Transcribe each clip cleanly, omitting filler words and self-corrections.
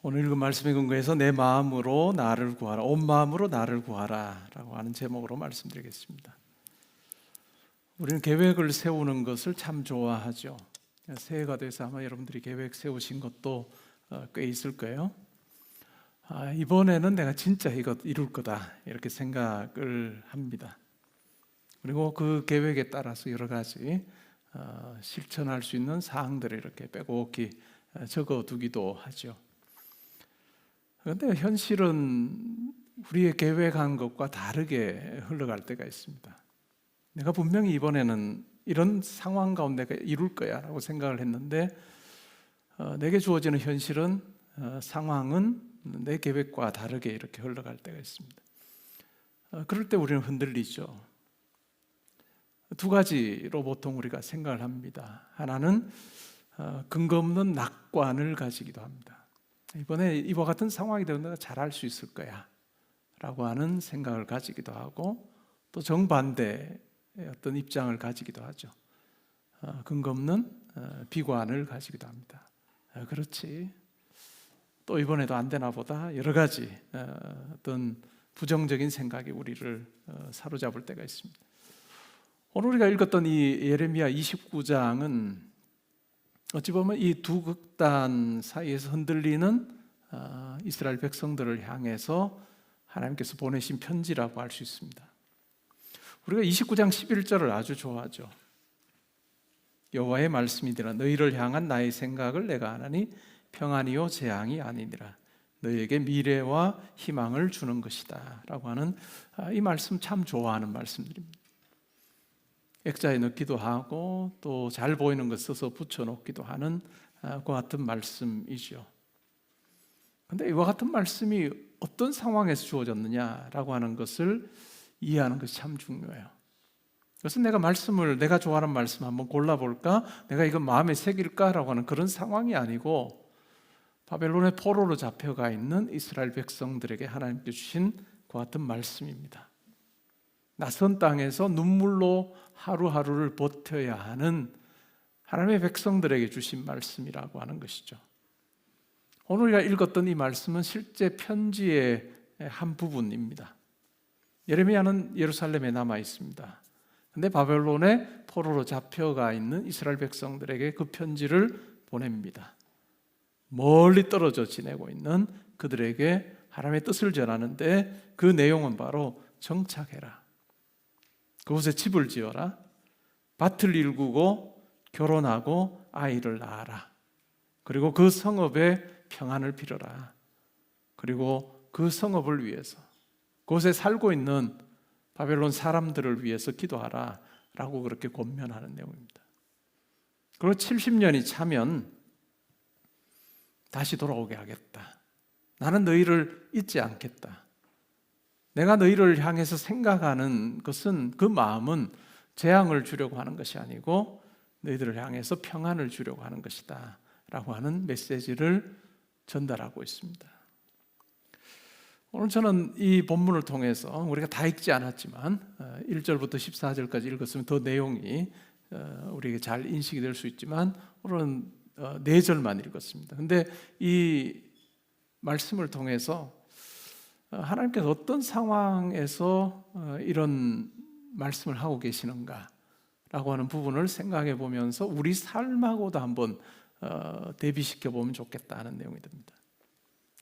오늘 읽은 말씀에 근거해서 내 마음으로 나를 구하라, 온 마음으로 나를 구하라 라고 하는 제목으로 말씀드리겠습니다. 우리는 계획을 세우는 것을 참 좋아하죠. 새해가 돼서 아마 여러분들이 계획 세우신 것도 꽤 있을 거예요. 이번에는 내가 진짜 이것 이룰 거다 이렇게 생각을 합니다. 그리고 그 계획에 따라서 여러 가지 실천할 수 있는 사항들을 이렇게 빼곡히 적어두기도 하죠. 그런데 현실은 우리의 계획한 것과 다르게 흘러갈 때가 있습니다. 내가 분명히 이번에는 이런 상황 가운데 내가 이룰 거야 라고 생각을 했는데 내게 주어지는 현실은 상황은 내 계획과 다르게 이렇게 흘러갈 때가 있습니다. 그럴 때 우리는 흔들리죠. 두 가지로 보통 우리가 생각을 합니다. 하나는 근거 없는 낙관을 가지기도 합니다. 이번에 이와 같은 상황이 되면 내가 잘할 수 있을 거야 라고 하는 생각을 가지기도 하고, 또 정반대의 어떤 입장을 가지기도 하죠. 근거 없는 비관을 가지기도 합니다. 그렇지, 또 이번에도 안 되나 보다, 여러 가지 어떤 부정적인 생각이 우리를 사로잡을 때가 있습니다. 오늘 우리가 읽었던 이 예레미야 29장은 어찌 보면 이 두 극단 사이에서 흔들리는 이스라엘 백성들을 향해서 하나님께서 보내신 편지라고 할 수 있습니다. 우리가 29장 11절을 아주 좋아하죠. 여호와의 말씀이니라 너희를 향한 나의 생각을 내가 아나니 평안이요 재앙이 아니니라 너희에게 미래와 희망을 주는 것이다 라고 하는 이 말씀 참 좋아하는 말씀들입니다. 액자에 넣기도 하고 또 잘 보이는 것 써서 붙여놓기도 하는 그 같은 말씀이죠. 그런데 이와 같은 말씀이 어떤 상황에서 주어졌느냐라고 하는 것을 이해하는 것이 참 중요해요. 그래서 내가 좋아하는 말씀 한번 골라볼까? 내가 이거 마음에 새길까라고 하는 그런 상황이 아니고, 바벨론의 포로로 잡혀가 있는 이스라엘 백성들에게 하나님께 주신 그 같은 말씀입니다. 낯선 땅에서 눈물로 하루하루를 버텨야 하는 하나님의 백성들에게 주신 말씀이라고 하는 것이죠. 오늘 우리가 읽었던 이 말씀은 실제 편지의 한 부분입니다. 예레미야는 예루살렘에 남아 있습니다. 그런데 바벨론의 포로로 잡혀가 있는 이스라엘 백성들에게 그 편지를 보냅니다. 멀리 떨어져 지내고 있는 그들에게 하나님의 뜻을 전하는데, 그 내용은 바로 정착해라, 그곳에 집을 지어라, 밭을 일구고 결혼하고 아이를 낳아라, 그리고 그 성읍에 평안을 빌어라, 그리고 그 성읍을 위해서 그곳에 살고 있는 바벨론 사람들을 위해서 기도하라 라고 그렇게 권면하는 내용입니다. 그리고 70년이 차면 다시 돌아오게 하겠다, 나는 너희를 잊지 않겠다, 내가 너희를 향해서 생각하는 것은, 그 마음은 재앙을 주려고 하는 것이 아니고 너희들을 향해서 평안을 주려고 하는 것이다 라고 하는 메시지를 전달하고 있습니다. 오늘 저는 이 본문을 통해서 우리가 다 읽지 않았지만 1절부터 14절까지 읽었으면 더 내용이 우리에게 잘 인식이 될 수 있지만, 오늘은 4절만 읽었습니다. 그런데 이 말씀을 통해서 하나님께서 어떤 상황에서 이런 말씀을 하고 계시는가 라고 하는 부분을 생각해 보면서 우리 삶하고도 한번 대비시켜 보면 좋겠다 하는 내용이 됩니다.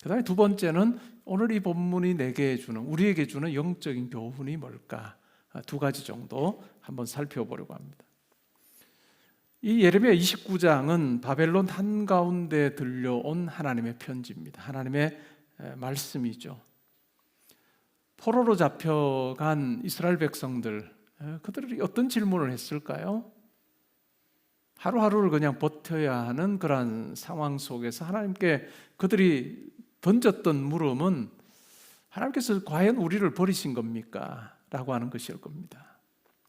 그 다음에 두 번째는 오늘 이 본문이 우리에게 주는 영적인 교훈이 뭘까, 두 가지 정도 한번 살펴보려고 합니다. 이 예레미야 29장은 바벨론 한가운데 들려온 하나님의 편지입니다. 하나님의 말씀이죠. 포로로 잡혀간 이스라엘 백성들, 그들이 어떤 질문을 했을까요? 하루하루를 그냥 버텨야 하는 그러한 상황 속에서 하나님께 그들이 던졌던 물음은, 하나님께서 과연 우리를 버리신 겁니까? 라고 하는 것일 겁니다.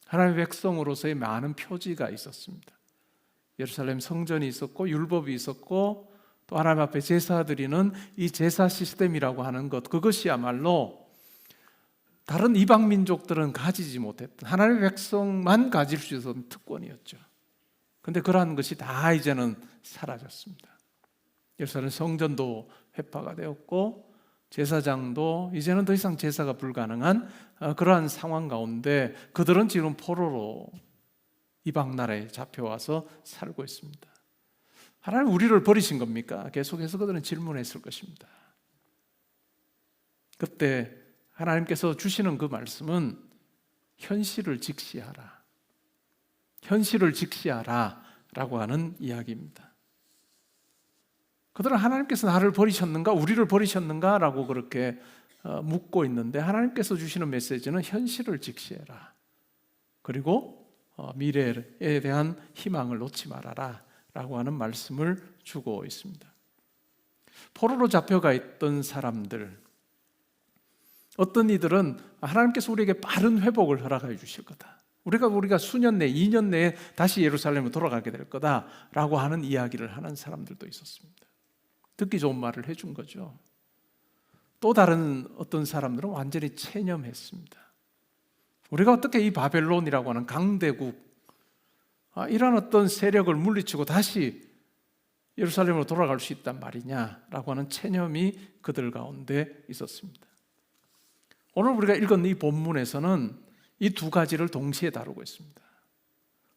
하나님의 백성으로서의 많은 표지가 있었습니다. 예루살렘 성전이 있었고 율법이 있었고, 또 하나님 앞에 제사 드리는 이 제사 시스템이라고 하는 것, 그것이야말로 다른 이방 민족들은 가지지 못했던, 하나님의 백성만 가질 수 있었던 특권이었죠. 그런데 그러한 것이 다 이제는 사라졌습니다. 예루살렘 성전도 회파가 되었고 제사장도 이제는 더 이상 제사가 불가능한 그러한 상황 가운데 그들은 지금 포로로 이방 나라에 잡혀와서 살고 있습니다. 하나님 우리를 버리신 겁니까? 계속해서 그들은 질문했을 것입니다. 그때 하나님께서 주시는 그 말씀은 현실을 직시하라. 현실을 직시하라 라고 하는 이야기입니다. 그들은 하나님께서 나를 버리셨는가? 우리를 버리셨는가? 라고 그렇게 묻고 있는데 하나님께서 주시는 메시지는 현실을 직시해라. 그리고 미래에 대한 희망을 놓지 말아라 라고 하는 말씀을 주고 있습니다. 포로로 잡혀가 있던 사람들, 어떤 이들은 하나님께서 우리에게 빠른 회복을 허락해 주실 거다. 우리가 수년 내, 2년 내에 다시 예루살렘으로 돌아가게 될 거다라고 하는 이야기를 하는 사람들도 있었습니다. 듣기 좋은 말을 해준 거죠. 또 다른 어떤 사람들은 완전히 체념했습니다. 우리가 어떻게 이 바벨론이라고 하는 강대국, 이런 어떤 세력을 물리치고 다시 예루살렘으로 돌아갈 수 있단 말이냐라고 하는 체념이 그들 가운데 있었습니다. 오늘 우리가 읽은 이 본문에서는 이 두 가지를 동시에 다루고 있습니다.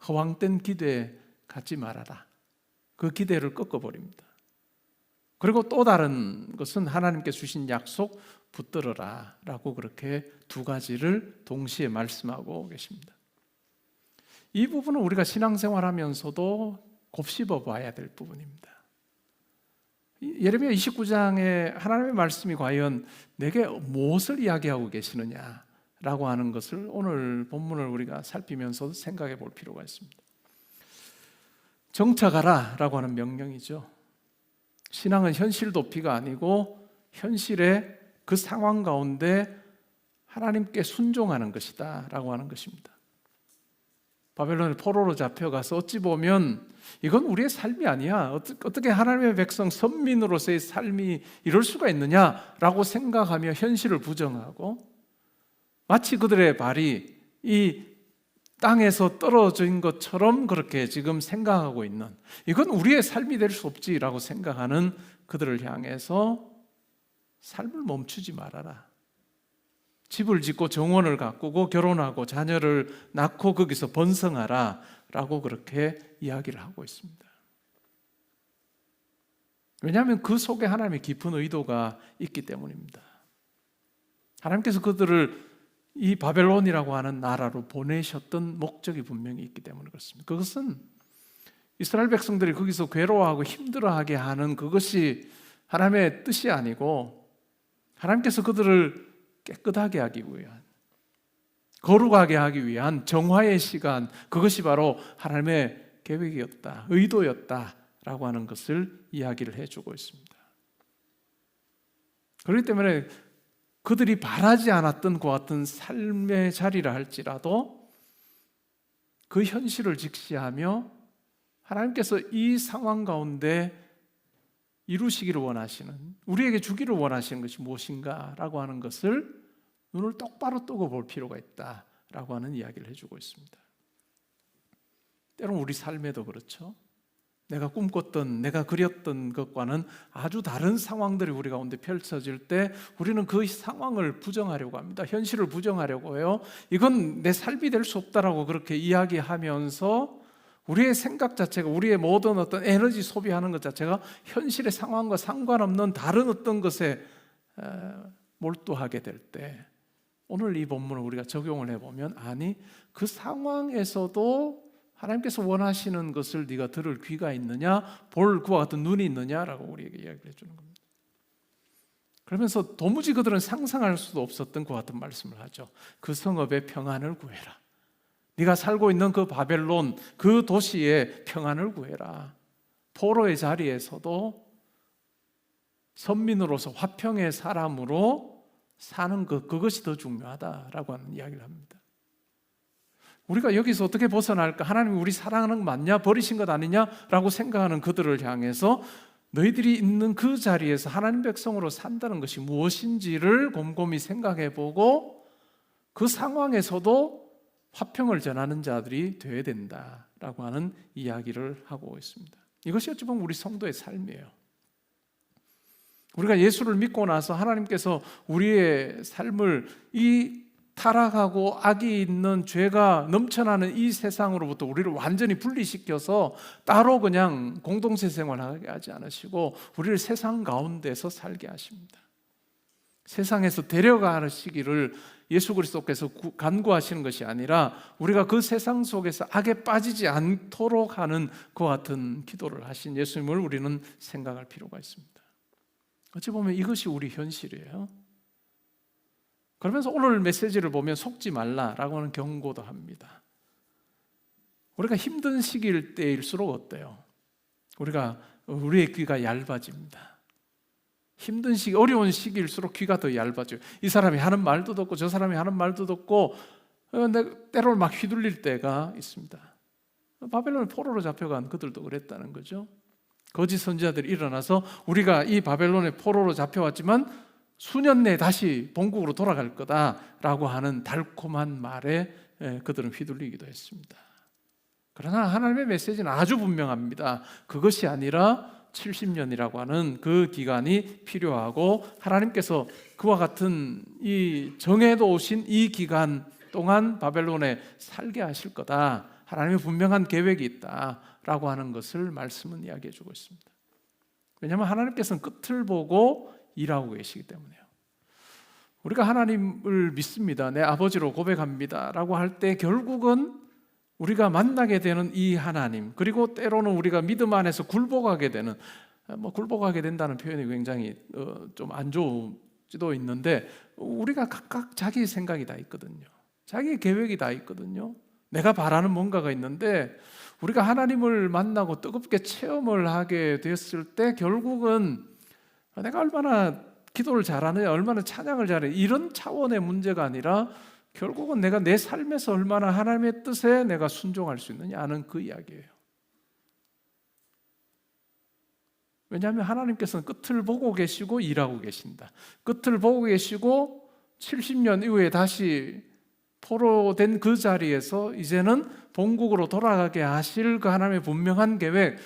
허황된 기대에 갖지 말아라. 그 기대를 꺾어버립니다. 그리고 또 다른 것은 하나님께서 주신 약속 붙들어라 라고 그렇게 두 가지를 동시에 말씀하고 계십니다. 이 부분은 우리가 신앙생활하면서도 곱씹어 봐야 될 부분입니다. 예레미야 29장에 하나님의 말씀이 과연 내게 무엇을 이야기하고 계시느냐라고 하는 것을 오늘 본문을 우리가 살피면서 생각해 볼 필요가 있습니다. 정착하라 라고 하는 명령이죠. 신앙은 현실 도피가 아니고 현실의 그 상황 가운데 하나님께 순종하는 것이다 라고 하는 것입니다. 바벨론의 포로로 잡혀가서 어찌 보면 이건 우리의 삶이 아니야. 어떻게 하나님의 백성 선민으로서의 삶이 이럴 수가 있느냐라고 생각하며 현실을 부정하고 마치 그들의 발이 이 땅에서 떨어진 것처럼 그렇게 지금 생각하고 있는, 이건 우리의 삶이 될 수 없지라고 생각하는 그들을 향해서 삶을 멈추지 말아라. 집을 짓고 정원을 가꾸고 결혼하고 자녀를 낳고 거기서 번성하라 라고 그렇게 이야기를 하고 있습니다. 왜냐하면 그 속에 하나님의 깊은 의도가 있기 때문입니다. 하나님께서 그들을 이 바벨론이라고 하는 나라로 보내셨던 목적이 분명히 있기 때문에 그렇습니다. 그것은 이스라엘 백성들이 거기서 괴로워하고 힘들어하게 하는 그것이 하나님의 뜻이 아니고 하나님께서 그들을 깨끗하게 하기 위한, 거룩하게 하기 위한 정화의 시간, 그것이 바로 하나님의 계획이었다, 의도였다라고 하는 것을 이야기를 해주고 있습니다. 그렇기 때문에 그들이 바라지 않았던 그 같은 삶의 자리라 할지라도 그 현실을 직시하며 하나님께서 이 상황 가운데 이루시기를 원하시는, 우리에게 주기를 원하시는 것이 무엇인가라고 하는 것을 눈을 똑바로 뜨고 볼 필요가 있다라고 하는 이야기를 해주고 있습니다. 때로는 우리 삶에도 그렇죠. 내가 꿈꿨던, 내가 그렸던 것과는 아주 다른 상황들이 우리 가운데 펼쳐질 때 우리는 그 상황을 부정하려고 합니다. 현실을 부정하려고 해요. 이건 내 삶이 될 수 없다라고 그렇게 이야기하면서 우리의 생각 자체가, 우리의 모든 어떤 에너지 소비하는 것 자체가 현실의 상황과 상관없는 다른 어떤 것에 몰두하게 될 때, 오늘 이 본문을 우리가 적용을 해보면, 아니 그 상황에서도 하나님께서 원하시는 것을 네가 들을 귀가 있느냐, 볼 그와 같은 눈이 있느냐라고 우리에게 이야기를 해주는 겁니다. 그러면서 도무지 그들은 상상할 수도 없었던 그와 같은 말씀을 하죠. 그 성읍의 평안을 구해라. 네가 살고 있는 그 바벨론, 그 도시의 평안을 구해라. 포로의 자리에서도 선민으로서 화평의 사람으로 사는 것, 그것이 더 중요하다라고 하는 이야기를 합니다. 우리가 여기서 어떻게 벗어날까? 하나님이 우리 사랑하는 것 맞냐? 버리신 것 아니냐라고 생각하는 그들을 향해서 너희들이 있는 그 자리에서 하나님 백성으로 산다는 것이 무엇인지를 곰곰이 생각해보고 그 상황에서도 화평을 전하는 자들이 되어야 된다라고 하는 이야기를 하고 있습니다. 이것이 어찌 보면 우리 성도의 삶이에요. 우리가 예수를 믿고 나서 하나님께서 우리의 삶을 이 타락하고 악이 있는 죄가 넘쳐나는 이 세상으로부터 우리를 완전히 분리시켜서 따로 그냥 공동체 생활하게 하지 않으시고 우리를 세상 가운데서 살게 하십니다. 세상에서 데려가시기를 예수 그리스도께서 간구하시는 것이 아니라 우리가 그 세상 속에서 악에 빠지지 않도록 하는 그와 같은 기도를 하신 예수님을 우리는 생각할 필요가 있습니다. 어찌 보면 이것이 우리 현실이에요. 그러면서 오늘 메시지를 보면 속지 말라라고 하는 경고도 합니다. 우리가 힘든 시기일 때일수록 어때요? 우리의 귀가 얇아집니다. 힘든 시기, 어려운 시기일수록 귀가 더 얇아져요. 이 사람이 하는 말도 듣고 저 사람이 하는 말도 듣고 때로는 막 휘둘릴 때가 있습니다. 바벨론에 포로로 잡혀간 그들도 그랬다는 거죠. 거짓 선지자들이 일어나서 우리가 이 바벨론에 포로로 잡혀왔지만 수년 내에 다시 본국으로 돌아갈 거다라고 하는 달콤한 말에 그들은 휘둘리기도 했습니다. 그러나 하나님의 메시지는 아주 분명합니다. 그것이 아니라 70년이라고 하는 그 기간이 필요하고 하나님께서 그와 같은 이 정해놓으신 이 기간 동안 바벨론에 살게 하실 거다. 하나님의 분명한 계획이 있다라고 하는 것을 말씀은 이야기해 주고 있습니다. 왜냐하면 하나님께서는 끝을 보고 일하고 계시기 때문에요. 우리가 하나님을 믿습니다. 내 아버지로 고백합니다 라고 할 때 결국은 우리가 만나게 되는 이 하나님, 그리고 때로는 우리가 믿음 안에서 굴복하게 되는, 굴복하게 된다는 표현이 굉장히 좀 안 좋을 수도 있는데 우리가 각각 자기 생각이 다 있거든요. 자기 계획이 다 있거든요. 내가 바라는 뭔가가 있는데 우리가 하나님을 만나고 뜨겁게 체험을 하게 됐을 때 결국은 내가 얼마나 기도를 잘하느냐, 얼마나 찬양을 잘해, 이런 차원의 문제가 아니라 결국은 내가 내 삶에서 얼마나 하나님의 뜻에 내가 순종할 수 있느냐 하는 그 이야기예요. 왜냐하면 하나님께서는 끝을 보고 계시고 일하고 계신다. 끝을 보고 계시고 70년 이후에 다시 포로된 그 자리에서 이제는 본국으로 돌아가게 하실 그 하나님의 분명한 계획,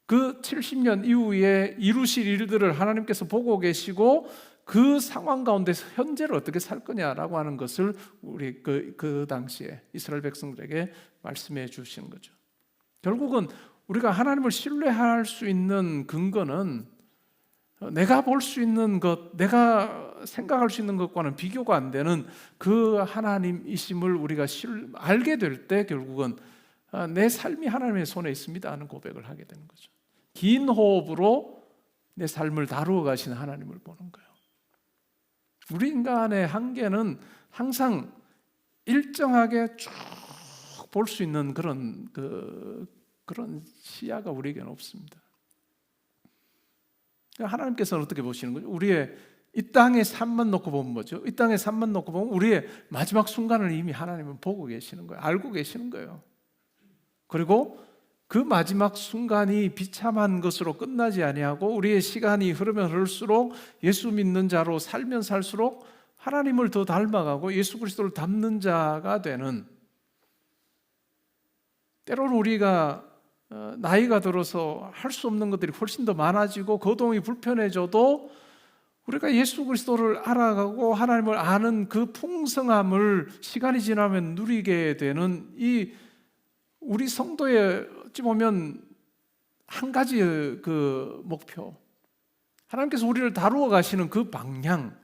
그 70년 이후에 이루실 일들을 하나님께서 보고 계시고 그 상황 가운데서 현재를 어떻게 살 거냐라고 하는 것을 우리 그 당시에 이스라엘 백성들에게 말씀해 주시는 거죠. 결국은 우리가 하나님을 신뢰할 수 있는 근거는 내가 볼 수 있는 것, 내가 생각할 수 있는 것과는 비교가 안 되는 그 하나님이심을 우리가 알게 될 때 결국은 내 삶이 하나님의 손에 있습니다 하는 고백을 하게 되는 거죠. 긴 호흡으로 내 삶을 다루어 가시는 하나님을 보는 거예요. 우리 인간의 한계는 항상 일정하게 쭉 볼 수 있는 그런 시야가 우리에게는 없습니다. 하나님께서는 어떻게 보시는 거죠? 우리의 이 땅의 삶만 놓고 보면 뭐죠? 이 땅의 삶만 놓고 보면 우리의 마지막 순간을 이미 하나님은 보고 계시는 거예요. 알고 계시는 거예요. 그리고 그 마지막 순간이 비참한 것으로 끝나지 아니하고 우리의 시간이 흐르면 흐를수록 예수 믿는 자로 살면 살수록 하나님을 더 닮아가고 예수 그리스도를 닮는 자가 되는, 때로는 우리가 나이가 들어서 할 수 없는 것들이 훨씬 더 많아지고 거동이 불편해져도 우리가 예수 그리스도를 알아가고 하나님을 아는 그 풍성함을 시간이 지나면 누리게 되는 이 우리 성도의 어찌 보면 한 가지 그 목표, 하나님께서 우리를 다루어 가시는 그 방향,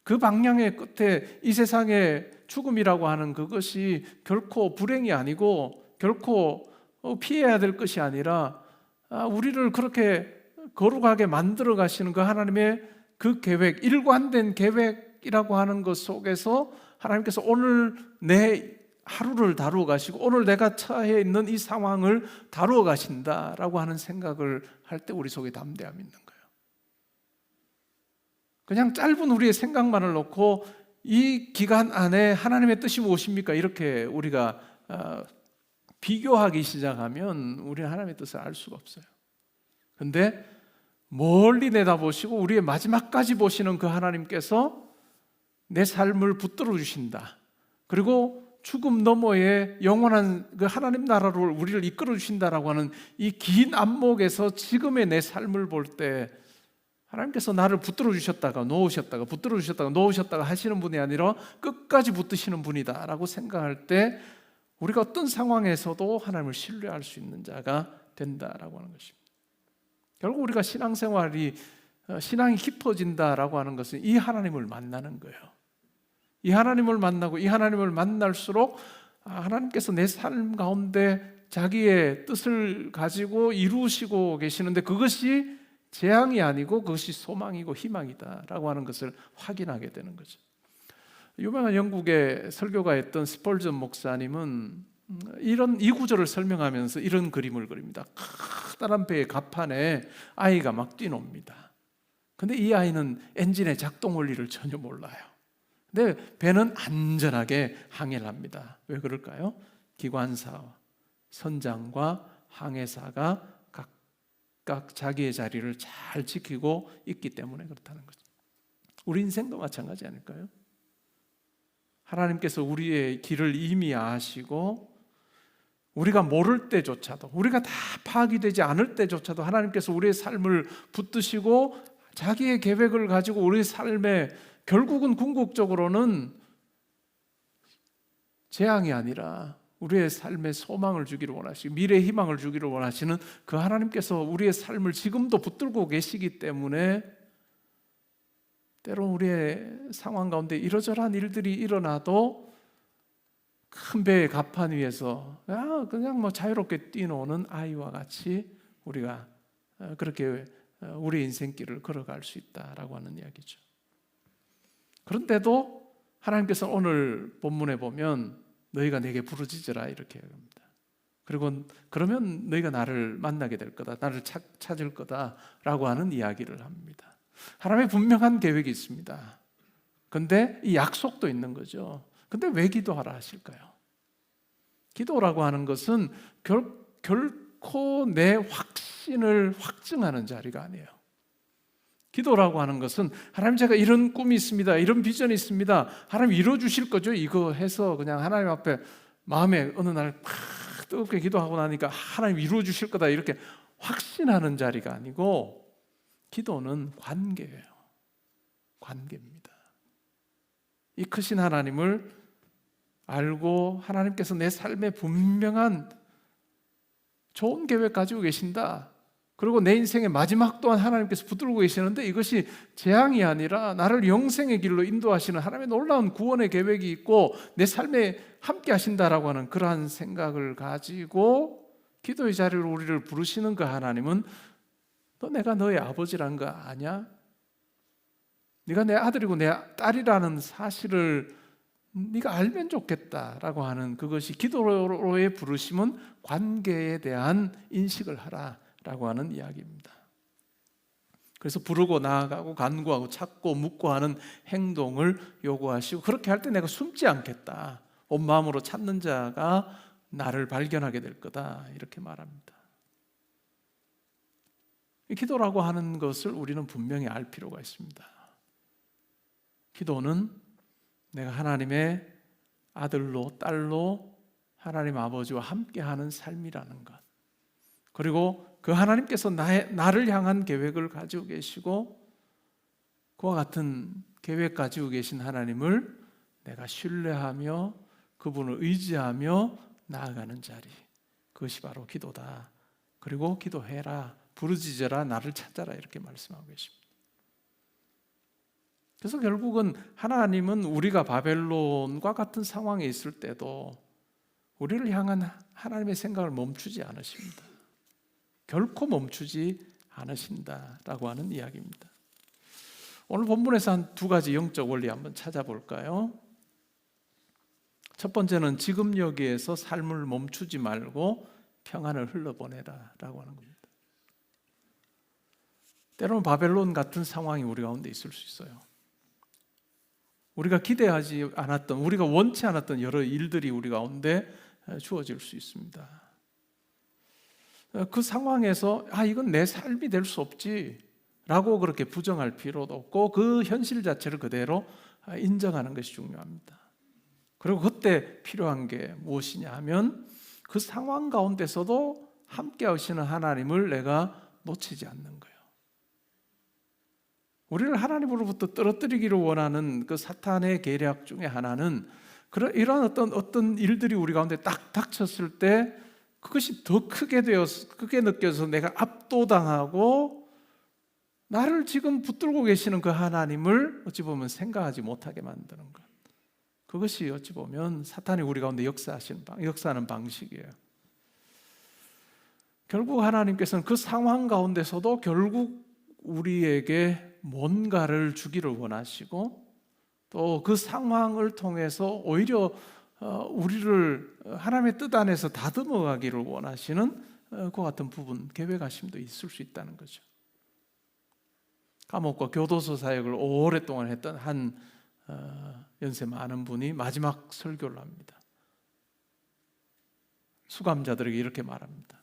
그 방향의 끝에 이 세상의 죽음이라고 하는 그것이 결코 불행이 아니고 결코 피해야 될 것이 아니라 우리를 그렇게 거룩하게 만들어 가시는 그 하나님의 그 계획, 일관된 계획이라고 하는 것 속에서 하나님께서 오늘 내 하루를 다루어 가시고 오늘 내가 처해 있는 이 상황을 다루어 가신다라고 하는 생각을 할 때 우리 속에 담대함이 있는 거예요. 그냥 짧은 우리의 생각만을 놓고 이 기간 안에 하나님의 뜻이 무엇입니까? 이렇게 우리가 비교하기 시작하면 우리는 하나님의 뜻을 알 수가 없어요. 그런데 멀리 내다보시고 우리의 마지막까지 보시는 그 하나님께서 내 삶을 붙들어 주신다. 그리고 죽음 너머에 영원한 그 하나님 나라로 우리를 이끌어 주신다라고 하는 이 긴 안목에서 지금의 내 삶을 볼 때 하나님께서 나를 붙들어 주셨다가 놓으셨다가 붙들어 주셨다가 놓으셨다가 하시는 분이 아니라 끝까지 붙드시는 분이다라고 생각할 때 우리가 어떤 상황에서도 하나님을 신뢰할 수 있는 자가 된다라고 하는 것입니다. 결국 우리가 신앙이 깊어진다라고 하는 것은 이 하나님을 만나는 거예요. 이 하나님을 만나고 이 하나님을 만날수록 하나님께서 내 삶 가운데 자기의 뜻을 가지고 이루시고 계시는데 그것이 재앙이 아니고 그것이 소망이고 희망이다라고 하는 것을 확인하게 되는 거죠. 유명한 영국의 설교가였던 스펄전 목사님은 이 구절을 설명하면서 이런 그림을 그립니다. 커다란 배의 갑판에 아이가 막 뛰놉니다. 근데 이 아이는 엔진의 작동 원리를 전혀 몰라요. 근데 배는 안전하게 항해를 합니다. 왜 그럴까요? 기관사, 선장과 항해사가 각각 자기의 자리를 잘 지키고 있기 때문에 그렇다는 거죠. 우리 인생도 마찬가지 아닐까요? 하나님께서 우리의 길을 이미 아시고 우리가 모를 때조차도, 우리가 다 파악이 되지 않을 때조차도 하나님께서 우리의 삶을 붙드시고 자기의 계획을 가지고 우리의 삶에 결국은 궁극적으로는 재앙이 아니라 우리의 삶에 소망을 주기를 원하시고 미래의 희망을 주기를 원하시는 그 하나님께서 우리의 삶을 지금도 붙들고 계시기 때문에 때론 우리의 상황 가운데 이러저러한 일들이 일어나도 큰 배의 갑판 위에서 그냥 뭐 자유롭게 뛰노는 아이와 같이 우리가 그렇게 우리 인생길을 걸어갈 수 있다라고 하는 이야기죠. 그런데도 하나님께서 오늘 본문에 보면 너희가 내게 부르짖으라 이렇게 합니다. 그리고 그러면 너희가 나를 만나게 될 거다, 나를 찾을 거다라고 하는 이야기를 합니다. 하나님의 분명한 계획이 있습니다. 그런데 이 약속도 있는 거죠. 근데 왜 기도하라 하실까요? 기도라고 하는 것은 결코 내 확신을 확증하는 자리가 아니에요. 기도라고 하는 것은 하나님 제가 이런 꿈이 있습니다, 이런 비전이 있습니다, 하나님 이루어주실 거죠? 이거 해서 그냥 하나님 앞에 마음에 어느 날 팍 뜨겁게 기도하고 나니까 하나님 이루어주실 거다 이렇게 확신하는 자리가 아니고 기도는 관계예요. 관계입니다. 이 크신 하나님을 알고 하나님께서 내 삶에 분명한 좋은 계획 가지고 계신다, 그리고 내 인생의 마지막 또한 하나님께서 붙들고 계시는데 이것이 재앙이 아니라 나를 영생의 길로 인도하시는 하나님의 놀라운 구원의 계획이 있고 내 삶에 함께 하신다라고 하는 그러한 생각을 가지고 기도의 자리로 우리를 부르시는 그 하나님은 너 내가 너의 아버지란 거 아냐? 네가 내 아들이고 내 딸이라는 사실을 네가 알면 좋겠다라고 하는 그것이 기도로의 부르심은 관계에 대한 인식을 하라라고 하는 이야기입니다. 그래서 부르고 나아가고 간구하고 찾고 묻고 하는 행동을 요구하시고 그렇게 할 때 내가 숨지 않겠다, 온 마음으로 찾는 자가 나를 발견하게 될 거다 이렇게 말합니다. 기도라고 하는 것을 우리는 분명히 알 필요가 있습니다. 기도는 내가 하나님의 아들로 딸로 하나님 아버지와 함께하는 삶이라는 것, 그리고 그 하나님께서 나를 향한 계획을 가지고 계시고 그와 같은 계획 가지고 계신 하나님을 내가 신뢰하며 그분을 의지하며 나아가는 자리, 그것이 바로 기도다. 그리고 기도해라, 부르짖어라, 나를 찾아라 이렇게 말씀하고 계십니다. 그래서 결국은 하나님은 우리가 바벨론과 같은 상황에 있을 때도 우리를 향한 하나님의 생각을 멈추지 않으십니다. 결코 멈추지 않으신다라고 하는 이야기입니다. 오늘 본문에서 한 두 가지 영적 원리 한번 찾아볼까요? 첫 번째는 지금 여기에서 삶을 멈추지 말고 평안을 흘러보내라 라고 하는 겁니다. 때로는 바벨론 같은 상황이 우리 가운데 있을 수 있어요. 우리가 기대하지 않았던, 우리가 원치 않았던 여러 일들이 우리 가운데 주어질 수 있습니다. 그 상황에서 이건 내 삶이 될 수 없지 라고 그렇게 부정할 필요도 없고 그 현실 자체를 그대로 인정하는 것이 중요합니다. 그리고 그때 필요한 게 무엇이냐 하면 그 상황 가운데서도 함께 하시는 하나님을 내가 놓치지 않는 거예요. 우리를 하나님으로부터 떨어뜨리기를 원하는 그 사탄의 계략 중에 하나는 이런 어떤 일들이 우리 가운데 딱 닥쳤을 때 그것이 더 크게 느껴져서 내가 압도당하고 나를 지금 붙들고 계시는 그 하나님을 어찌 보면 생각하지 못하게 만드는 것. 그것이 어찌 보면 사탄이 우리 가운데 역사하는 방식이에요. 결국 하나님께서는 그 상황 가운데서도 결국 우리에게 뭔가를 주기를 원하시고 또 그 상황을 통해서 오히려 우리를 하나님의 뜻 안에서 다듬어 가기를 원하시는 그 같은 부분, 계획하심도 있을 수 있다는 거죠. 감옥과 교도소 사역을 오랫동안 했던 한 연세 많은 분이 마지막 설교를 합니다. 수감자들에게 이렇게 말합니다.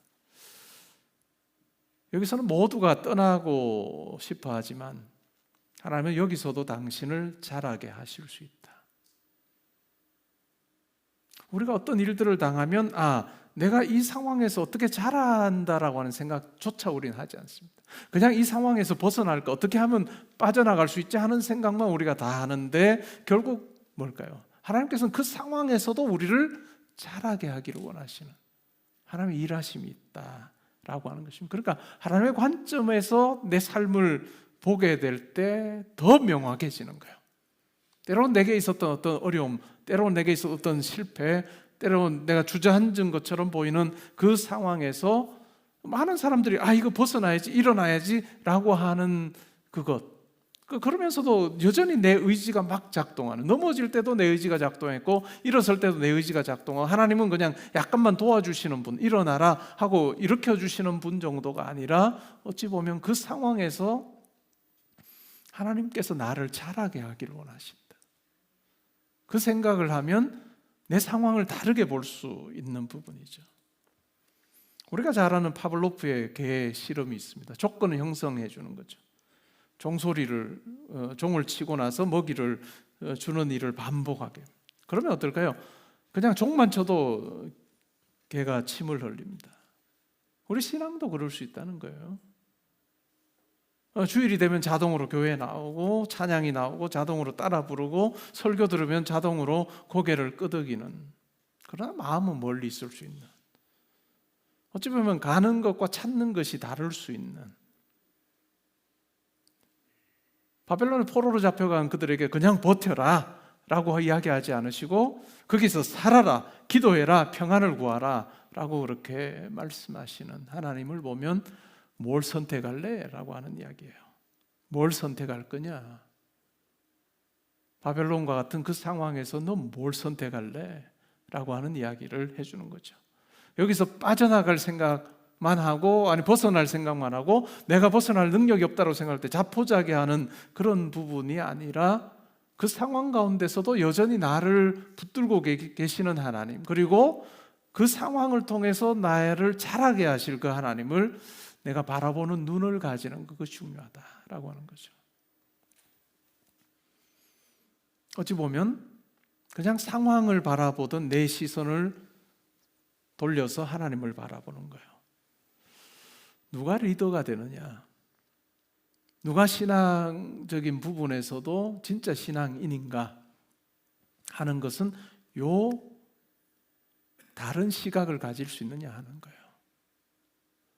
여기서는 모두가 떠나고 싶어 하지만 하나님은 여기서도 당신을 자라게 하실 수 있다. 우리가 어떤 일들을 당하면 내가 이 상황에서 어떻게 자란다라고 하는 생각조차 우리는 하지 않습니다. 그냥 이 상황에서 벗어날까, 어떻게 하면 빠져나갈 수 있지 하는 생각만 우리가 다 하는데 결국 뭘까요? 하나님께서는 그 상황에서도 우리를 자라게 하기를 원하시는 하나님의 일하심이 있다라고 하는 것입니다. 그러니까 하나님의 관점에서 내 삶을 보게 될 때 더 명확해지는 거예요. 때로는 내게 있었던 어떤 어려움, 때로는 내게 있었던 어떤 실패, 때로는 내가 주저앉은 것처럼 보이는 그 상황에서 많은 사람들이 이거 벗어나야지, 일어나야지 라고 하는 그것, 그러면서도 여전히 내 의지가 막 작동하는, 넘어질 때도 내 의지가 작동했고 일어설 때도 내 의지가 작동하고, 하나님은 그냥 약간만 도와주시는 분, 일어나라 하고 일으켜주시는 분 정도가 아니라 어찌 보면 그 상황에서 하나님께서 나를 자라게 하기를 원하신다. 그 생각을 하면 내 상황을 다르게 볼 수 있는 부분이죠. 우리가 잘 아는 파블로프의 개 실험이 있습니다. 조건을 형성해 주는 거죠. 종을 치고 나서 먹이를 주는 일을 반복하게. 그러면 어떨까요? 그냥 종만 쳐도 개가 침을 흘립니다. 우리 신앙도 그럴 수 있다는 거예요. 주일이 되면 자동으로 교회 나오고 찬양이 나오고 자동으로 따라 부르고 설교 들으면 자동으로 고개를 끄덕이는, 그러나 마음은 멀리 있을 수 있는, 어찌 보면 가는 것과 찾는 것이 다를 수 있는, 바벨론의 포로로 잡혀간 그들에게 그냥 버텨라 라고 이야기하지 않으시고 거기서 살아라, 기도해라, 평안을 구하라 라고 그렇게 말씀하시는 하나님을 보면 뭘 선택할래? 라고 하는 이야기예요. 뭘 선택할 거냐? 바벨론과 같은 그 상황에서 너 뭘 선택할래? 라고 하는 이야기를 해주는 거죠. 여기서 빠져나갈 생각만 하고, 벗어날 생각만 하고, 내가 벗어날 능력이 없다고 생각할 때 자포자기하는 그런 부분이 아니라 그 상황 가운데서도 여전히 나를 붙들고 계시는 하나님, 그리고 그 상황을 통해서 나를 자라게 하실 그 하나님을 내가 바라보는 눈을 가지는 그것이 중요하다라고 하는 거죠. 어찌 보면 그냥 상황을 바라보던 내 시선을 돌려서 하나님을 바라보는 거예요. 누가 리더가 되느냐, 누가 신앙적인 부분에서도 진짜 신앙인인가 하는 것은 다른 시각을 가질 수 있느냐 하는 거예요.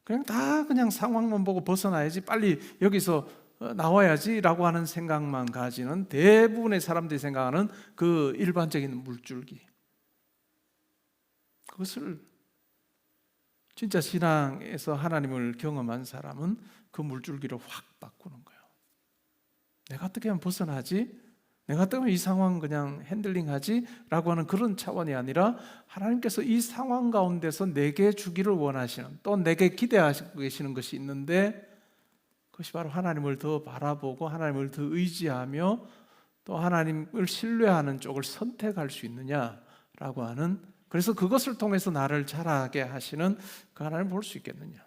그냥 상황만 보고 벗어나야지, 빨리 여기서 나와야지 라고 하는 생각만 가지는 대부분의 사람들이 생각하는 그 일반적인 물줄기, 그것을 진짜 신앙에서 하나님을 경험한 사람은 그 물줄기를 확 바꾸는 거예요. 내가 어떻게 하면 벗어나지? 내가 어떻게 하면 이 상황 그냥 핸들링하지? 라고 하는 그런 차원이 아니라 하나님께서 이 상황 가운데서 내게 주기를 원하시는, 또 내게 기대하시고 계시는 것이 있는데, 그것이 바로 하나님을 더 바라보고 하나님을 더 의지하며 또 하나님을 신뢰하는 쪽을 선택할 수 있느냐라고 하는, 그래서 그것을 통해서 나를 자라게 하시는 그 하나님을 볼 수 있겠느냐.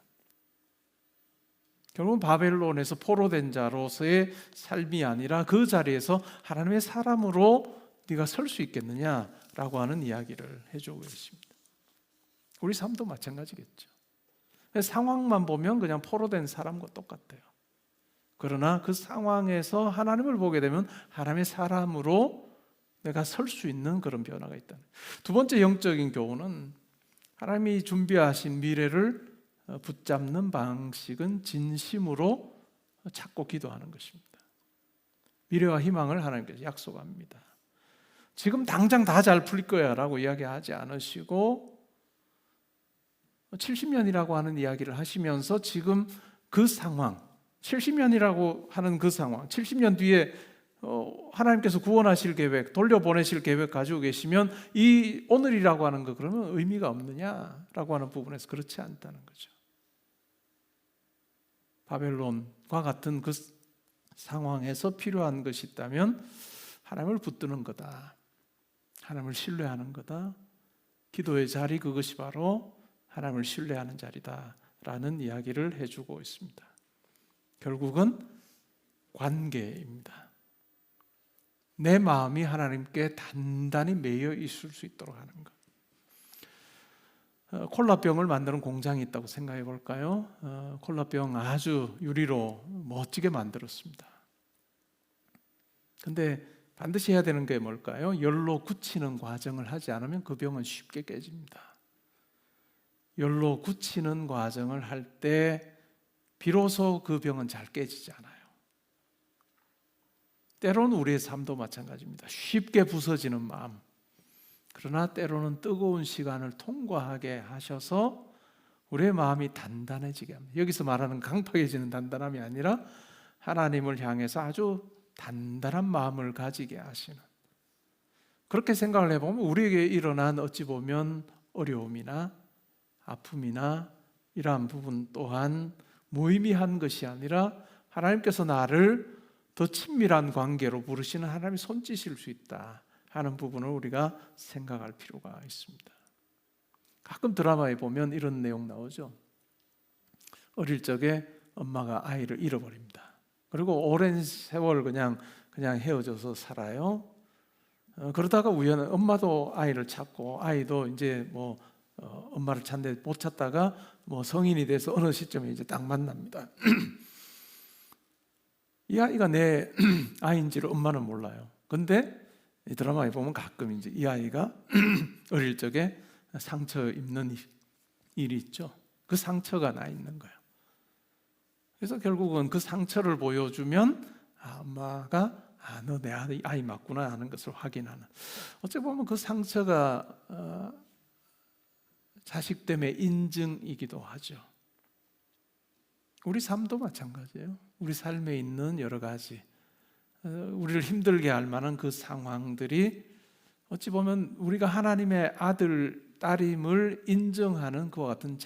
결국은 바벨론에서 포로된 자로서의 삶이 아니라 그 자리에서 하나님의 사람으로 네가 설 수 있겠느냐라고 하는 이야기를 해주고 계십니다. 우리 삶도 마찬가지겠죠. 상황만 보면 그냥 포로된 사람과 똑같아요. 그러나 그 상황에서 하나님을 보게 되면 하나님의 사람으로 내가 설 수 있는 그런 변화가 있다. 두 번째 영적인 교훈은 하나님이 준비하신 미래를 붙잡는 방식은 진심으로 찾고 기도하는 것입니다. 미래와 희망을 하나님께서 약속합니다. 지금 당장 다 잘 풀릴 거야 라고 이야기하지 않으시고 70년이라고 하는 이야기를 하시면서 지금 그 상황, 70년이라고 하는 그 상황, 70년 뒤에 하나님께서 구원하실 계획, 돌려보내실 계획 가지고 계시면 이 오늘이라고 하는 거 그러면 의미가 없느냐라고 하는 부분에서 그렇지 않다는 거죠. 바벨론과 같은 그 상황에서 필요한 것이 있다면 하나님을 붙드는 거다. 하나님을 신뢰하는 거다. 기도의 자리, 그것이 바로 하나님을 신뢰하는 자리다라는 이야기를 해주고 있습니다. 결국은 관계입니다. 내 마음이 하나님께 단단히 매여 있을 수 있도록 하는 것. 콜라병을 만드는 공장이 있다고 생각해 볼까요? 콜라병 아주 유리로 멋지게 만들었습니다. 근데 반드시 해야 되는 게 뭘까요? 열로 굳히는 과정을 하지 않으면 그 병은 쉽게 깨집니다. 열로 굳히는 과정을 할 때 비로소 그 병은 잘 깨지지 않아요. 때로는 우리의 삶도 마찬가지입니다. 쉽게 부서지는 마음, 그러나 때로는 뜨거운 시간을 통과하게 하셔서 우리의 마음이 단단해지게 합니다. 여기서 말하는 강팍해지는 단단함이 아니라 하나님을 향해서 아주 단단한 마음을 가지게 하시는, 그렇게 생각을 해보면 우리에게 일어난 어찌 보면 어려움이나 아픔이나 이러한 부분 또한 무의미한 것이 아니라 하나님께서 나를 더 친밀한 관계로 부르시는 하나님의 손짓일 수 있다 하는 부분을 우리가 생각할 필요가 있습니다. 가끔 드라마에 보면 이런 내용 나오죠. 어릴 적에 엄마가 아이를 잃어버립니다. 그리고 오랜 세월 그냥 헤어져서 살아요. 그러다가 우연히 엄마도 아이를 찾고 아이도 이제 엄마를 찾는데 못 찾다가 성인이 돼서 어느 시점에 이제 딱 만납니다. 이 아이가 내 아이인지를 엄마는 몰라요. 근데 이 드라마에 보면 가끔 이제 이 아이가 어릴 적에 상처 입는 일이 있죠. 그 상처가 나 있는 거예요. 그래서 결국은 그 상처를 보여주면 엄마가 너 내 아이 맞구나 하는 것을 확인하는, 어찌 보면 그 상처가 자식 때문에 인증이기도 하죠. 우리 삶도 마찬가지예요. 우리 삶에 있는 여러 가지 우리를 힘들게 할 만한 그 상황들이 어찌 보면 우리가 하나님의 아들, 딸임을 인정하는 그와 같은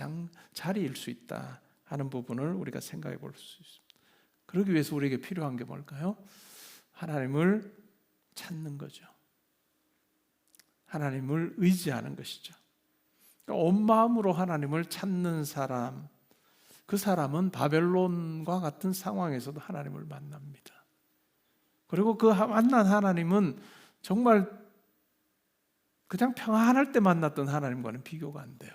자리일 수 있다 하는 부분을 우리가 생각해 볼 수 있습니다. 그러기 위해서 우리에게 필요한 게 뭘까요? 하나님을 찾는 거죠. 하나님을 의지하는 것이죠. 그러니까 온 마음으로 하나님을 찾는 사람, 그 사람은 바벨론과 같은 상황에서도 하나님을 만납니다. 그리고 그 만난 하나님은 정말 그냥 평안할 때 만났던 하나님과는 비교가 안 돼요.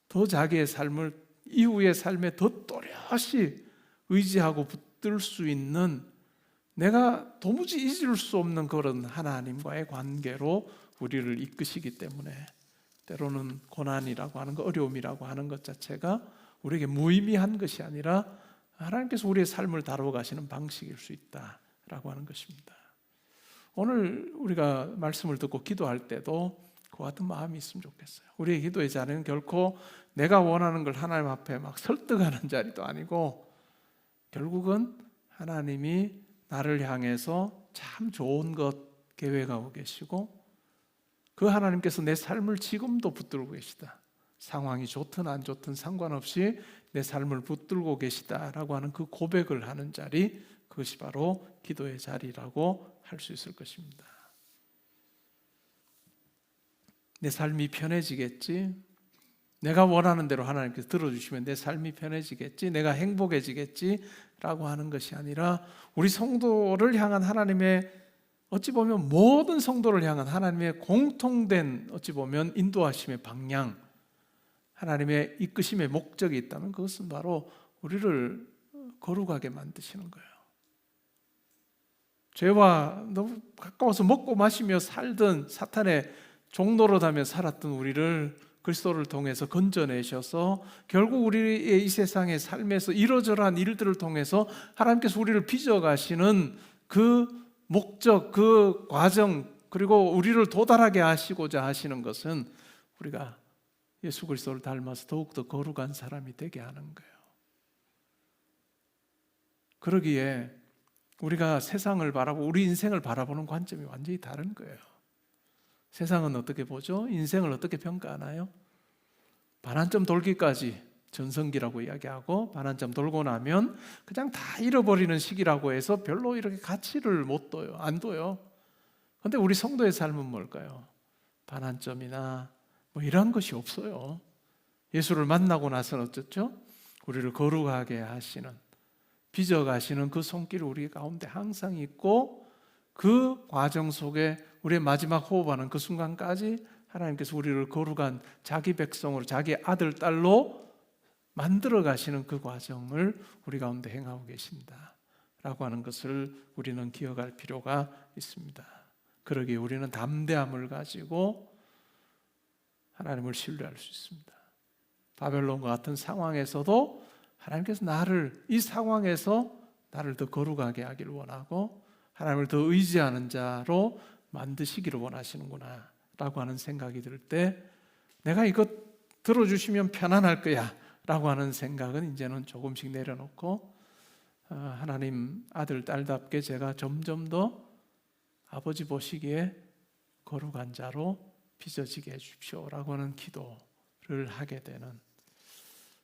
더 자기의 삶을, 이후의 삶에 더 또렷이 의지하고 붙들 수 있는, 내가 도무지 잊을 수 없는 그런 하나님과의 관계로 우리를 이끄시기 때문에 때로는 고난이라고 하는 것, 어려움이라고 하는 것 자체가 우리에게 무의미한 것이 아니라 하나님께서 우리의 삶을 다루어 가시는 방식일 수 있다라고 하는 것입니다. 오늘 우리가 말씀을 듣고 기도할 때도 그와 같은 마음이 있으면 좋겠어요. 우리의 기도의 자리는 결코 내가 원하는 걸 하나님 앞에 막 설득하는 자리도 아니고, 결국은 하나님이 나를 향해서 참 좋은 것 계획하고 계시고, 그 하나님께서 내 삶을 지금도 붙들고 계시다, 상황이 좋든 안 좋든 상관없이 내 삶을 붙들고 계시다라고 하는 그 고백을 하는 자리, 그것이 바로 기도의 자리라고 할 수 있을 것입니다. 내 삶이 편해지겠지, 내가 원하는 대로 하나님께서 들어주시면 내 삶이 편해지겠지, 내가 행복해지겠지 라고 하는 것이 아니라, 우리 성도를 향한 하나님의, 어찌 보면 모든 성도를 향한 하나님의 공통된 어찌 보면 인도하심의 방향, 하나님의 이끄심의 목적이 있다면 그것은 바로 우리를 거룩하게 만드시는 거예요. 죄와 너무 가까워서 먹고 마시며 살던 사탄의 종노릇하며 살았던 우리를 그리스도를 통해서 건져내셔서 결국 우리의 이 세상의 삶에서 이러저러한 일들을 통해서 하나님께서 우리를 빚어가시는 그 목적, 그 과정, 그리고 우리를 도달하게 하시고자 하시는 것은 우리가 예수 그리스도를 닮아서 더욱더 거룩한 사람이 되게 하는 거예요. 그러기에 우리가 세상을 바라보고 우리 인생을 바라보는 관점이 완전히 다른 거예요. 세상은 어떻게 보죠? 인생을 어떻게 평가하나요? 반환점 돌기까지 전성기라고 이야기하고 반환점 돌고 나면 그냥 다 잃어버리는 시기라고 해서 별로 이렇게 가치를 못 둬요. 안 둬요. 그런데 우리 성도의 삶은 뭘까요? 반환점이나 뭐 이런 것이 없어요. 예수를 만나고 나서는 어쩌죠? 우리를 거룩하게 하시는, 빚어가시는 그 손길이 우리 가운데 항상 있고 그 과정 속에 우리의 마지막 호흡하는 그 순간까지 하나님께서 우리를 거룩한 자기 백성으로, 자기 아들, 딸로 만들어 가시는 그 과정을 우리 가운데 행하고 계신다 라고 하는 것을 우리는 기억할 필요가 있습니다. 그러기에 우리는 담대함을 가지고 하나님을 신뢰할 수 있습니다. 바벨론과 같은 상황에서도 하나님께서 이 상황에서 나를 더 거룩하게 하기를 원하고 하나님을 더 의지하는 자로 만드시기를 원하시는구나 라고 하는 생각이 들 때 내가 이것 들어주시면 편안할 거야 라고 하는 생각은 이제는 조금씩 내려놓고 하나님 아들 딸답게 제가 점점 더 아버지 보시기에 거룩한 자로 빚어지게 해주십시오 라고 하는 기도를 하게 되는,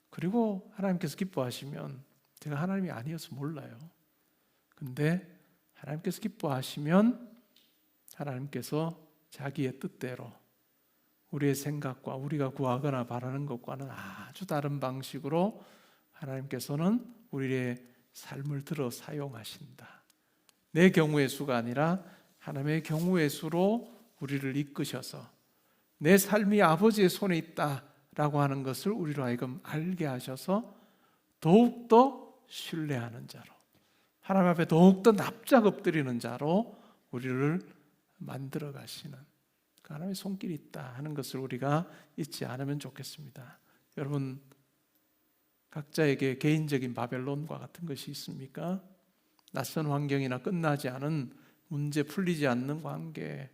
그리고 하나님께서 기뻐하시면 제가 하나님이 아니어서 몰라요. 근데 하나님께서 기뻐하시면 하나님께서 자기의 뜻대로 우리의 생각과 우리가 구하거나 바라는 것과는 아주 다른 방식으로 하나님께서는 우리의 삶을 들어 사용하신다. 내 경우의 수가 아니라 하나님의 경우의 수로 우리를 이끄셔서 내 삶이 아버지의 손에 있다라고 하는 것을 우리로 하여금 알게 하셔서 더욱더 신뢰하는 자로, 하나님 앞에 더욱더 납작 엎드리는 자로 우리를 만들어 가시는 그 하나님의 손길이 있다 하는 것을 우리가 잊지 않으면 좋겠습니다. 여러분, 각자에게 개인적인 바벨론과 같은 것이 있습니까? 낯선 환경이나 끝나지 않은 문제, 풀리지 않는 관계,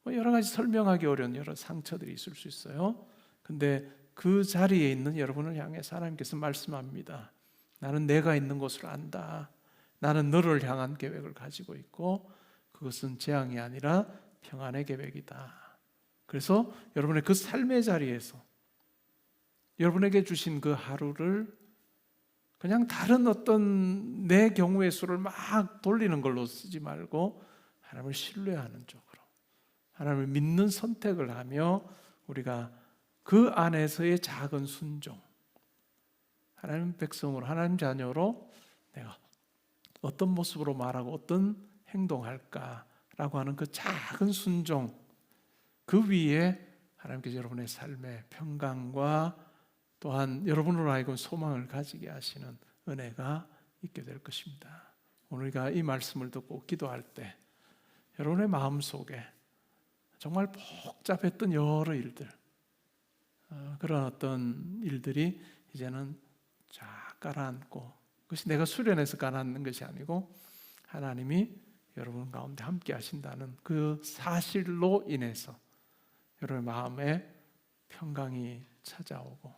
여러 가지 설명하기 어려운 여러 상처들이 있을 수 있어요. 근데 그 자리에 있는 여러분을 향해서 하나님께서 말씀합니다. 나는 내가 있는 곳을 안다. 나는 너를 향한 계획을 가지고 있고 그것은 재앙이 아니라 평안의 계획이다. 그래서 여러분의 그 삶의 자리에서 여러분에게 주신 그 하루를 그냥 다른 어떤 내 경우의 수를 막 돌리는 걸로 쓰지 말고 하나님을 신뢰하는 쪽으로, 하나님을 믿는 선택을 하며 우리가 그 안에서의 작은 순종, 하나님 백성으로, 하나님 자녀로 내가 어떤 모습으로 말하고 어떤 행동할까라고 하는 그 작은 순종, 그 위에 하나님께서 여러분의 삶의 평강과 또한 여러분으로 하여금 소망을 가지게 하시는 은혜가 있게 될 것입니다. 우리가 이 말씀을 듣고 기도할 때 여러분의 마음속에 정말 복잡했던 여러 일들, 그런 어떤 일들이 이제는 쫙 가라앉고, 그것이 내가 수련해서 가라앉는 것이 아니고 하나님이 여러분 가운데 함께 하신다는 그 사실로 인해서 여러분의 마음에 평강이 찾아오고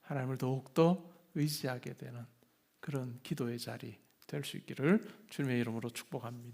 하나님을 더욱더 의지하게 되는 그런 기도의 자리 될 수 있기를 주님의 이름으로 축복합니다.